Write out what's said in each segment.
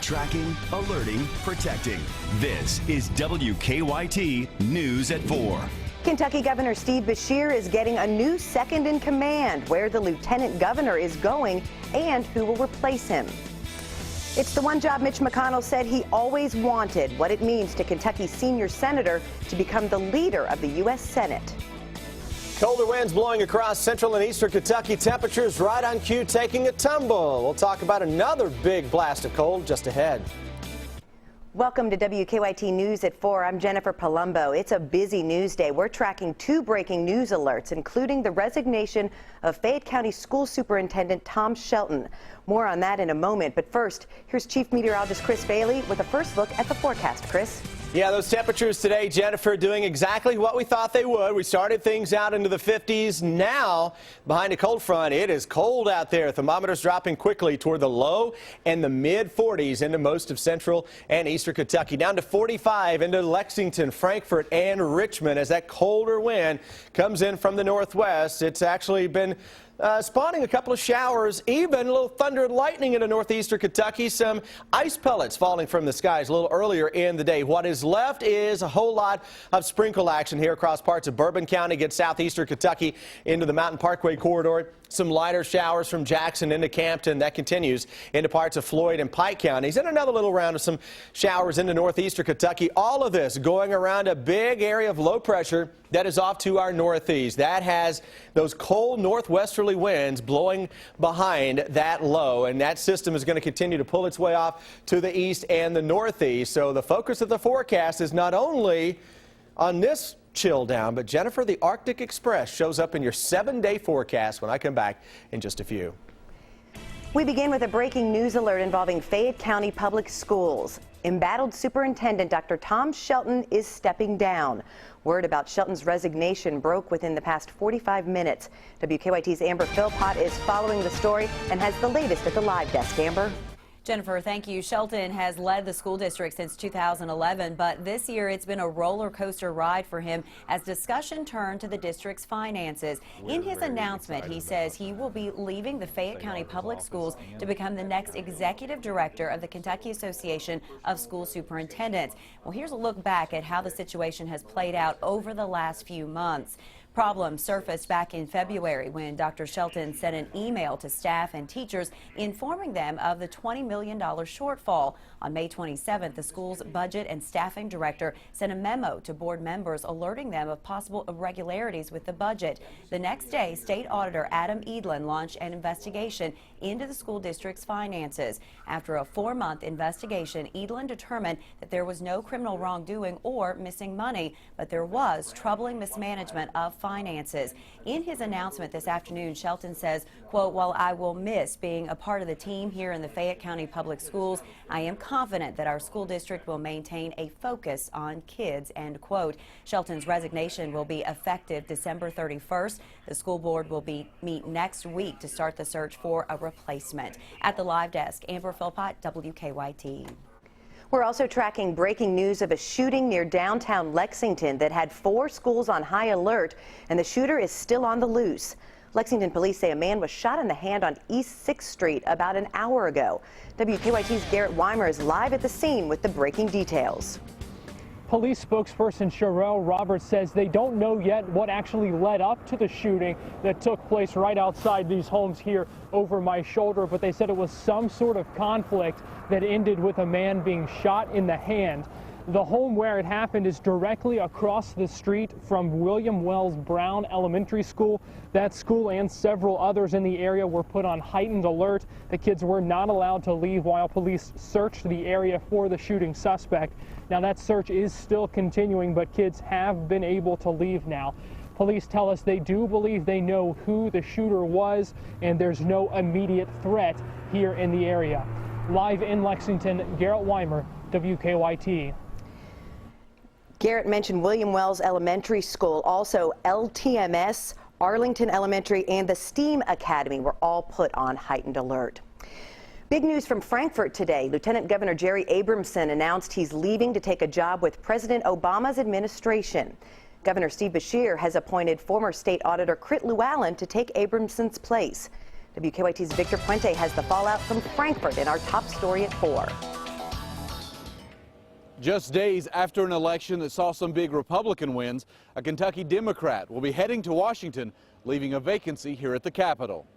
Tracking, alerting, protecting. This is WKYT News at 4. Kentucky Governor Steve Beshear is getting a new second in command, where the lieutenant governor is going and who will replace him. It's the one job Mitch McConnell said he always wanted, what it means to Kentucky's senior senator to become the leader of the U.S. Senate. Colder winds blowing across central and eastern Kentucky. Temperatures right on cue taking a tumble. We'll talk about another big blast of cold just ahead. Welcome to WKYT News at 4. I'm Jennifer Palumbo. It's a busy news day. We're tracking two breaking news alerts, including the resignation of Fayette County School Superintendent Tom Shelton. More on that in a moment, but first, here's Chief Meteorologist Chris Bailey with a first look at the forecast. Chris? Yeah, those temperatures today, Jennifer, doing exactly what we thought they would. We started things out into the 50s. Now, behind a cold front, it is cold out there. Thermometers dropping quickly toward the low and the mid-40s into most of central and eastern Kentucky. Down to 45 into Lexington, Frankfort, and Richmond as that colder wind comes in from the northwest. It's actually been spawning a couple of showers, even a little thunder and lightning into northeastern Kentucky. Some ice pellets falling from the skies a little earlier in the day. What is left is a whole lot of sprinkle action here across parts of Bourbon County, gets southeastern Kentucky into the Mountain Parkway corridor. Some lighter showers from Jackson into Campton. That continues into parts of Floyd and Pike counties. And another little round of some showers into northeastern Kentucky. All of this going around a big area of low pressure that is off to our northeast. That has those cold northwesterly winds blowing behind that low. And that system is going to continue to pull its way off to the east and the northeast. So the focus of the forecast is not only on this chill down, but Jennifer, the Arctic Express shows up in your 7-day forecast when I come back in just a few. We begin with a breaking news alert involving Fayette County Public Schools. Embattled Superintendent Dr. Tom Shelton is stepping down. Word about Shelton's resignation broke within the past 45 minutes. WKYT's Amber Philpott is following the story and has the latest at the live desk. Amber? Jennifer, thank you. Shelton has led the school district since 2011, but this year it's been a roller coaster ride for him as discussion turned to the district's finances. In his announcement, he says he will be leaving the Fayette County Public Schools to become the next executive director of the Kentucky Association of School Superintendents. Well, here's a look back at how the situation has played out over the last few months. Problems surfaced back in February when Dr. Shelton sent an email to staff and teachers informing them of the $20 million shortfall. On May 27th, the school's budget and staffing director sent a memo to board members alerting them of possible irregularities with the budget. The next day, State Auditor Adam Edlin launched an investigation into the school district's finances. After a 4-month investigation, Edlin determined that there was no criminal wrongdoing or missing money, but there was troubling mismanagement of finances. In his announcement this afternoon, Shelton says, quote, "While I will miss being a part of the team here in the Fayette County Public Schools, I am confident that our school district will maintain a focus on kids," end quote. Shelton's resignation will be effective December 31st. The school board will meet next week to start the search for a replacement. At the live desk, Amber Philpott, WKYT. We're also tracking breaking news of a shooting near downtown Lexington that had 4 schools on high alert, and the shooter is still on the loose. Lexington police say a man was shot in the hand on East 6th Street about an hour ago. WKYT's Garrett Weimer is live at the scene with the breaking details. Police spokesperson Sherelle Roberts says they don't know yet what actually led up to the shooting that took place right outside these homes here over my shoulder, but they said it was some sort of conflict that ended with a man being shot in the hand. The home where it happened is directly across the street from William Wells Brown Elementary School. That school and several others in the area were put on heightened alert. The kids were not allowed to leave while police searched the area for the shooting suspect. Now that search is still continuing, but kids have been able to leave now. Police tell us they do believe they know who the shooter was, and there's no immediate threat here in the area. Live in Lexington, Garrett Weimer, WKYT. Garrett mentioned William Wells Elementary School, also LTMS, Arlington Elementary, and the STEAM Academy were all put on heightened alert. Big news from Frankfort today. Lieutenant Governor Jerry Abramson announced he's leaving to take a job with President Obama's administration. Governor Steve Beshear has appointed former State Auditor Crit Llewellyn to take Abramson's place. WKYT's Victor Puente has the fallout from Frankfort in our top story at 4. Just days after an election that saw some big Republican wins, a Kentucky Democrat will be heading to Washington, leaving a vacancy here at the Capitol.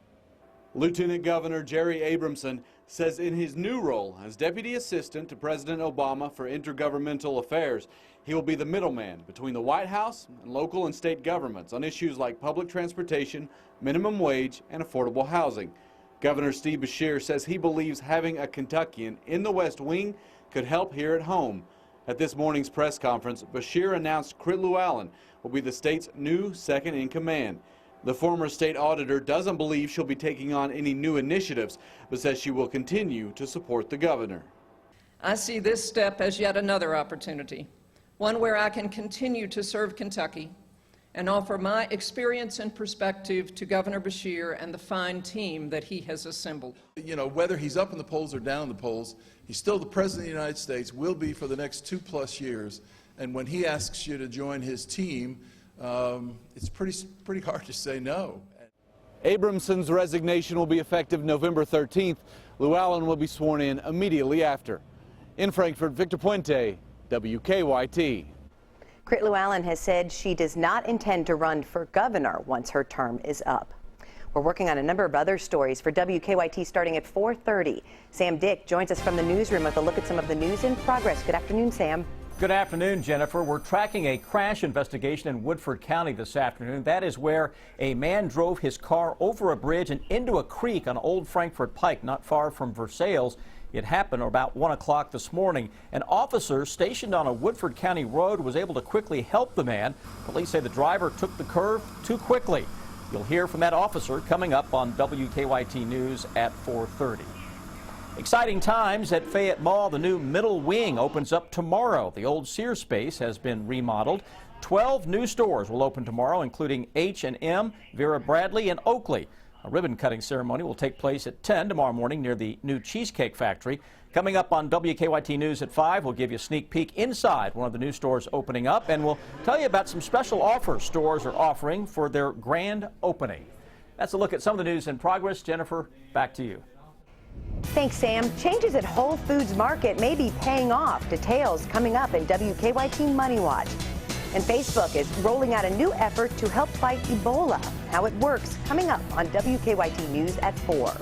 Lieutenant Governor Jerry Abramson says in his new role as Deputy Assistant to President Obama for Intergovernmental Affairs, he will be the middleman between the White House and local and state governments on issues like public transportation, minimum wage, and affordable housing. Governor Steve Beshear says he believes having a Kentuckian in the West Wing could help here at home. At this morning's press conference, Beshear announced Crit Llewellyn will be the state's new second in command. The former state auditor doesn't believe she'll be taking on any new initiatives, but says she will continue to support the governor. I see this step as yet another opportunity, one where I can continue to serve Kentucky and offer my experience and perspective to Governor Beshear and the fine team that he has assembled. You know, whether he's up in the polls or down in the polls, he's still the President of the United States, will be for the next 2+ years. And when he asks you to join his team, it's pretty hard to say no. Abramson's resignation will be effective November 13th. Llewellyn will be sworn in immediately after. In Frankfort, Victor Puente, WKYT. Crit Llewellyn has said she does not intend to run for governor once her term is up. We're working on a number of other stories for WKYT starting at 4:30. Sam Dick joins us from the newsroom with a look at some of the news in progress. Good afternoon, Sam. Good afternoon, Jennifer. We're tracking a crash investigation in Woodford County this afternoon. That is where a man drove his car over a bridge and into a creek on Old Frankfort Pike, not far from Versailles. It happened about 1 o'clock this morning. An officer stationed on a Woodford County road was able to quickly help the man. Police say the driver took the curve too quickly. You'll hear from that officer coming up on WKYT News at 4:30. Exciting times at Fayette Mall. The new middle wing opens up tomorrow. The old Sears space has been remodeled. 12 new stores will open tomorrow, including H&M, Vera Bradley, and Oakley. A ribbon cutting ceremony will take place at 10 tomorrow morning near the new Cheesecake Factory. Coming up on WKYT News at 5, we'll give you a sneak peek inside one of the new stores opening up, and we'll tell you about some special offers stores are offering for their grand opening. That's a look at some of the news in progress. Jennifer, back to you. Thanks, Sam. Changes at Whole Foods Market may be paying off. Details coming up in WKYT Money Watch. And Facebook is rolling out a new effort to help fight Ebola. How it works coming up on WKYT News at 4.